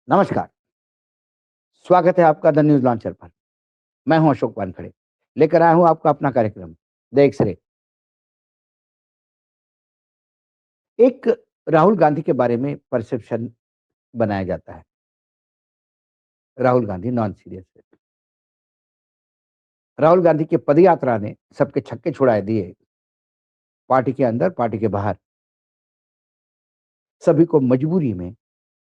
नमस्कार, स्वागत है आपका द न्यूज़ लॉन्चर पर। मैं हूं अशोक वानखड़े, लेकर आया हूं आपका अपना कार्यक्रम द एक्स-रे। एक राहुल गांधी के बारे में परसेप्शन बनाया जाता है, राहुल गांधी नॉन सीरियस है। राहुल गांधी की पदयात्रा ने सबके छक्के छुड़ा दिए, पार्टी के अंदर, पार्टी के बाहर। सभी को मजबूरी में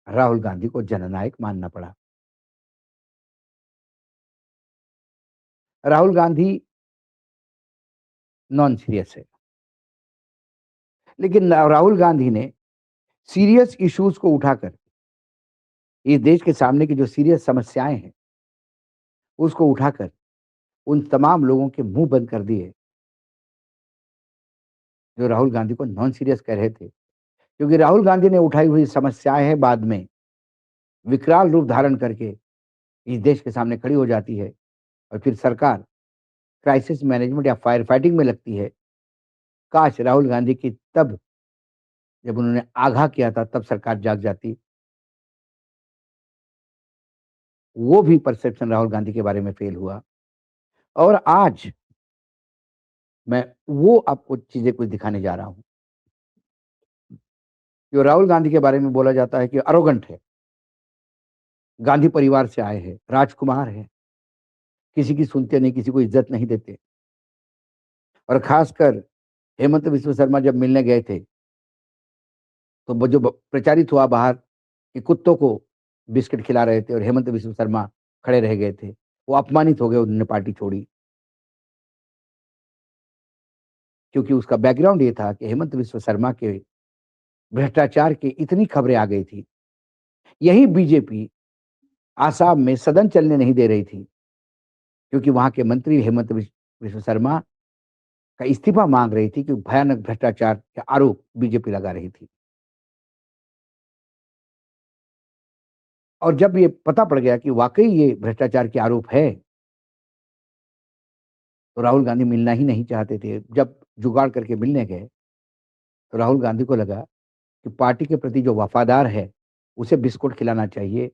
राहुल गांधी को जननायक मानना पड़ा। राहुल गांधी नॉन सीरियस है, लेकिन राहुल गांधी ने सीरियस इश्यूज़ को उठाकर इस देश के सामने की जो सीरियस समस्याएँ हैं, उसको उठाकर उन तमाम लोगों के मुँह बंद कर दिए, जो राहुल गांधी को नॉन सीरियस कह रहे थे। क्योंकि राहुल गांधी ने उठाई हुई समस्याएँ हैं बाद में विकराल रूप धारण करके इस देश के सामने खड़ी हो जाती है और फिर सरकार क्राइसिस मैनेजमेंट या फायर फाइटिंग में लगती है। काश राहुल गांधी की तब जब उन्होंने आगाह किया था तब सरकार जाग जाती। वो भी परसेप्शन राहुल गांधी के बारे में फेल हुआ और आज मैं वो आपको चीज़ें कुछ दिखाने जा रहा हूँ। जो राहुल गांधी के बारे में बोला जाता है कि एरोगेंट है, गांधी परिवार से आए हैं, राजकुमार हैं, किसी की सुनते नहीं, किसी को इज़्ज़त नहीं देते और ख़ासकर हेमंत विश्व शर्मा जब मिलने गए थे, तो वो जो प्रचारित हुआ बाहर कि कुत्तों को बिस्किट खिला रहे थे और हेमंत विश्व शर्मा खड़े रह गए थे। वो अपमानित हो गए, उन्होंने पार्टी छोड़ी। क्योंकि उसका बैकग्राउंड ये था कि हेमंत विश्व शर्मा के भ्रष्टाचार की इतनी खबरें आ गई थी। यही बीजेपी आसाम में सदन चलने नहीं दे रही थी, क्योंकि वहाँ के मंत्री हेमंत विश्व शर्मा का इस्तीफा माँग रही थी कि भयानक भ्रष्टाचार के आरोप बीजेपी लगा रही थी। और जब ये पता पड़ गया कि वाक़ई ये भ्रष्टाचार के आरोप है, तो राहुल गांधी मिलना ही नहीं चाहते थे। जब जुगाड़ करके मिलने गए, तो राहुल गांधी को लगा कि पार्टी के प्रति जो वफ़ादार है, उसे बिस्कुट खिलाना चाहिए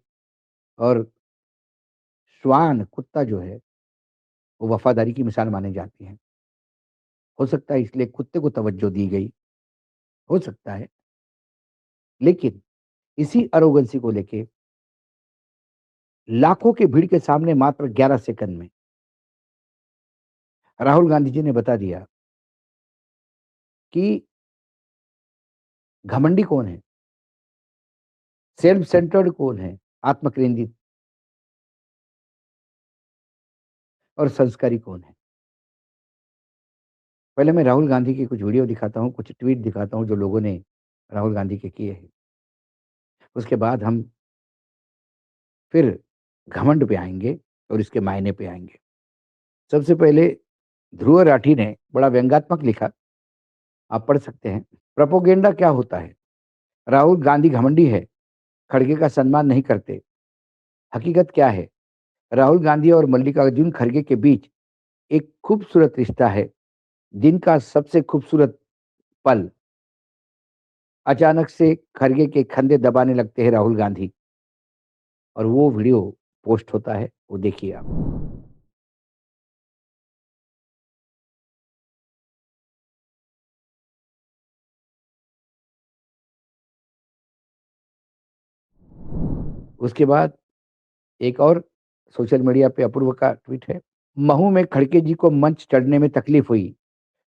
और श्वान कुत्ता जो है, वो वफ़ादारी की मिसाल माने जाती हैं। हो सकता है इसलिए कुत्ते को तवज्जो दी गई, हो सकता है। लेकिन इसी एरोगेंसी को लेके लाखों की भीड़ के सामने मात्र 11 सेकंड में राहुल गांधी जी ने बता दिया कि घमंडी कौन है, सेल्फ सेंटर्ड कौन है, आत्मकेंद्रित और संस्कारी कौन है। पहले मैं राहुल गांधी की कुछ वीडियो दिखाता हूँ, कुछ ट्वीट दिखाता हूँ जो लोगों ने राहुल गांधी के किए हैं। उसके बाद हम फिर घमंड पे आएँगे और इसके मायने पे आएँगे। सबसे पहले ध्रुव राठी ने बड़ा व्यंग्यात्मक लिखा, आप पढ़ सकते हैं। प्रोपेगेंडा क्या होता है? राहुल गांधी घमंडी है, खड़गे का सम्मान नहीं करते। हकीकत क्या है? राहुल गांधी और मल्लिकार्जुन खड़गे के बीच एक खूबसूरत रिश्ता है, जिनका सबसे खूबसूरत पल अचानक से खड़गे के कंधे दबाने लगते हैं राहुल गांधी और वो वीडियो पोस्ट होता है, वो देखिए आप। उसके बाद एक और सोशल मीडिया पे अपूर्व का ट्वीट है। महू में खड़गे जी को मंच चढ़ने में तकलीफ हुई,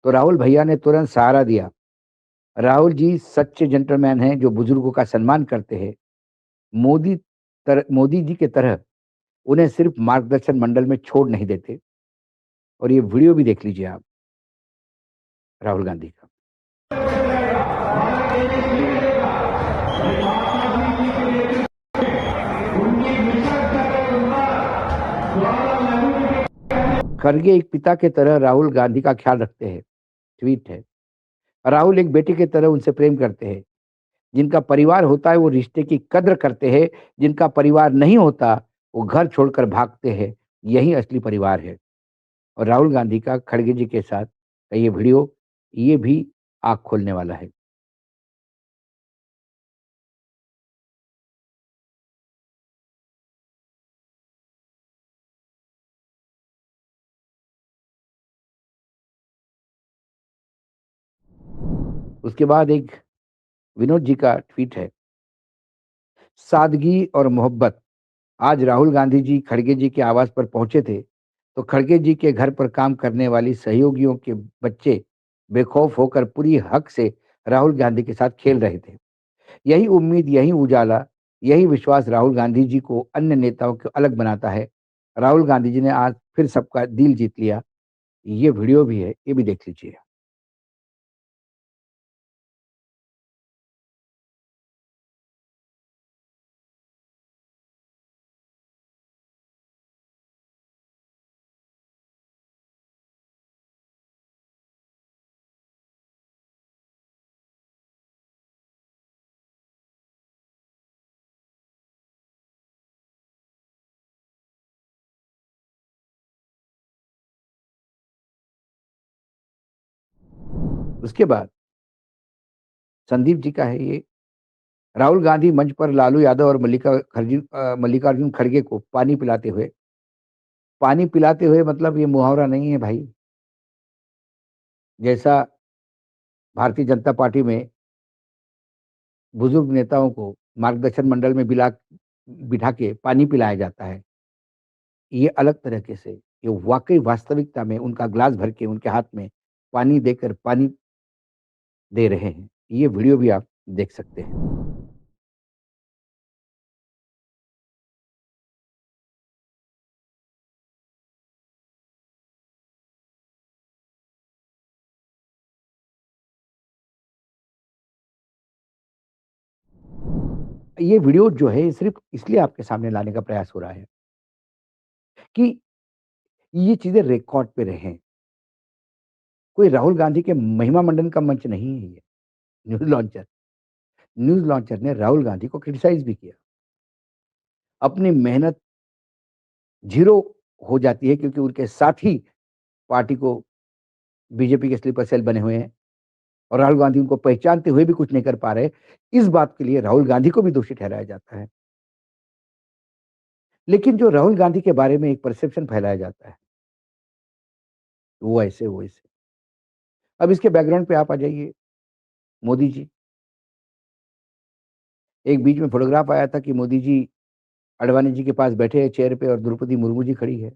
तो राहुल भैया ने तुरंत सहारा दिया। राहुल जी सच्चे जेंटलमैन हैं जो बुजुर्गों का सम्मान करते हैं। मोदी जी की तरह उन्हें सिर्फ मार्गदर्शन मंडल में छोड़ नहीं देते और ये वीडियो भी देख लीजिए आप राहुल गांधी का। खड़गे एक पिता की तरह राहुल गांधी का ख्याल रखते हैं, ट्वीट है। राहुल एक बेटे की तरह उनसे प्रेम करते हैं। जिनका परिवार होता है वो रिश्ते की कद्र करते हैं, जिनका परिवार नहीं होता वो घर छोड़कर भागते हैं। यही असली परिवार है। और राहुल गांधी का खड़गे जी के साथ का ये वीडियो, ये भी आँख खोलने वाला है। उसके बाद एक विनोद जी का ट्वीट है, सादगी और मोहब्बत। आज राहुल गांधी जी खड़गे जी के आवास पर पहुंचे थे, तो खड़गे जी के घर पर काम करने वाली सहयोगियों के बच्चे बेखौफ होकर पूरी हक से राहुल गांधी के साथ खेल रहे थे। यही उम्मीद, यही उजाला, यही विश्वास राहुल गांधी जी को अन्य नेताओं को अलग बनाता है। राहुल गांधी जी ने आज फिर सबका दिल जीत लिया। ये वीडियो भी है, ये भी देख लीजिए। उसके बाद संदीप जी का है ये, राहुल गांधी मंच पर लालू यादव और मल्लिकार्जुन खड़गे को पानी पिलाते हुए मतलब ये मुहावरा नहीं है भाई। जैसा भारतीय जनता पार्टी में बुजुर्ग नेताओं को मार्गदर्शन मंडल में बिठा के पानी पिलाया जाता है, ये अलग तरीके से, ये वाकई वास्तविकता में उनका ग्लास भर के उनके हाथ में पानी देकर पानी दे रहे हैं। ये वीडियो भी आप देख सकते हैं। ये वीडियो जो है सिर्फ इसलिए आपके सामने लाने का प्रयास हो रहा है कि ये चीजें रिकॉर्ड पे रहें। कोई राहुल गांधी के महिमा मंडन का मंच नहीं है ये। न्यूज़ लॉन्चर न्यूज़ लॉन्चर ने राहुल गांधी को क्रिटिसाइज़ भी किया। अपनी मेहनत ज़ीरो हो जाती है क्योंकि उनके साथी पार्टी को बीजेपी के स्लीपर सेल बने हुए हैं और राहुल गांधी उनको पहचानते हुए भी कुछ नहीं कर पा रहे। इस बात के लिए राहुल गांधी को भी दोषी ठहराया जाता है। लेकिन जो राहुल गांधी के बारे में एक परसेप्शन फैलाया जाता है, वो ऐसे, वो ऐसे। अब इसके बैकग्राउंड पे आप आ जाइए, मोदी जी। एक बीच में फ़ोटोग्राफ आया था कि मोदी जी अडवाणी जी के पास बैठे हैं चेयर पे और द्रौपदी मुर्मू जी खड़ी है।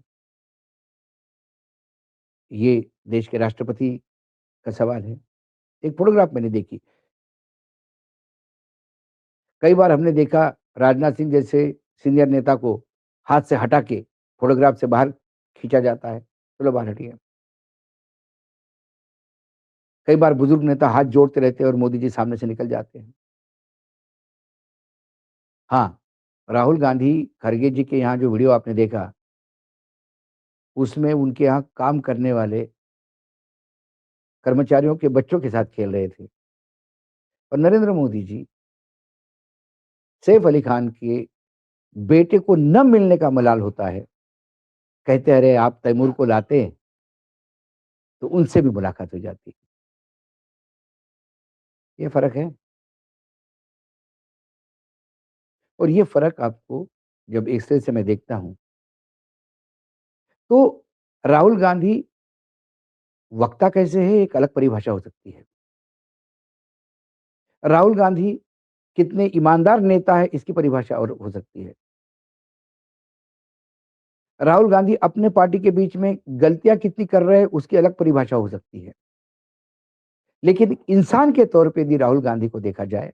ये देश के राष्ट्रपति का सवाल है। एक फ़ोटोग्राफ मैंने देखी। कई बार हमने देखा राजनाथ सिंह जैसे सीनियर नेता को हाथ से हटा के फ़ोटोग्राफ से बाहर खींचा जाता है। चलो बाहर हटिए। कई बार बुजुर्ग नेता हाथ जोड़ते रहते हैं और मोदी जी सामने से निकल जाते हैं। हाँ, राहुल गांधी खड़गे जी के यहाँ जो वीडियो आपने देखा, उसमें उनके यहाँ काम करने वाले कर्मचारियों के बच्चों के साथ खेल रहे थे और नरेंद्र मोदी जी सैफ अली खान के बेटे को न मिलने का मलाल होता है। कहते हैं, "अरे! आप तैमूर को लाते, तो उनसे भी मुलाकात हो जाती।" ये फ़र्क है और ये फ़र्क आपको जब एक्स-रे से मैं देखता हूँ, तो राहुल गांधी वक्ता कैसे है, एक अलग परिभाषा हो सकती है। राहुल गांधी कितने ईमानदार नेता है, इसकी परिभाषा और हो सकती है। राहुल गांधी अपने पार्टी के बीच में गलतियाँ कितनी कर रहे हैं, उसकी अलग परिभाषा हो सकती है। लेकिन इंसान के तौर पे यदि राहुल गांधी को देखा जाए,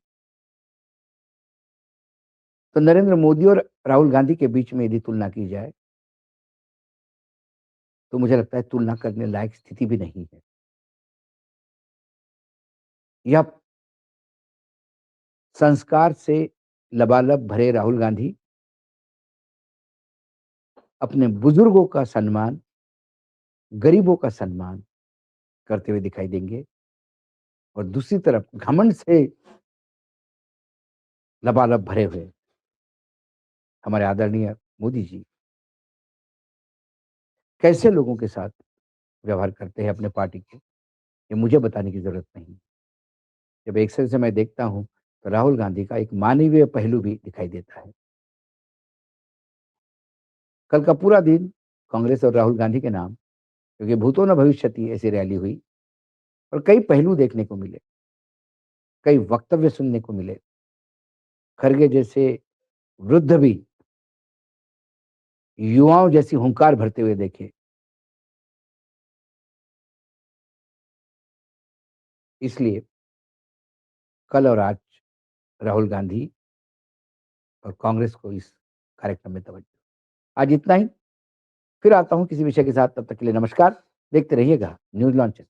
तो नरेंद्र मोदी और राहुल गांधी के बीच में यदि तुलना की जाए, तो मुझे लगता है तुलना करने लायक स्थिति भी नहीं है। यह संस्कार से लबालब भरे राहुल गांधी अपने बुजुर्गों का सम्मान, गरीबों का सम्मान करते हुए दिखाई देंगे और दूसरी तरफ घमंड से लबालब भरे हुए हमारे आदरणीय मोदी जी कैसे लोगों के साथ व्यवहार करते हैं अपने पार्टी के, ये मुझे बताने की ज़रूरत नहीं। जब एक्सेल से मैं देखता हूँ, तो राहुल गांधी का एक मानवीय पहलू भी दिखाई देता है। कल का पूरा दिन कांग्रेस और राहुल गांधी के नाम, क्योंकि भूतो न भविष्यति ऐसी रैली हुई और कई पहलू देखने को मिले। कई वक्तव्य सुनने को मिले। खरगे जैसे वृद्ध भी युवाओं जैसी हुंकार भरते हुए देखे। इसलिए कल और आज राहुल गांधी और कांग्रेस को इस कार्यक्रम में तवज्जो। आज इतना ही, फिर आता हूँ किसी विषय के साथ, तब तक के लिए नमस्कार। देखते रहिएगा न्यूज़ लॉन्च।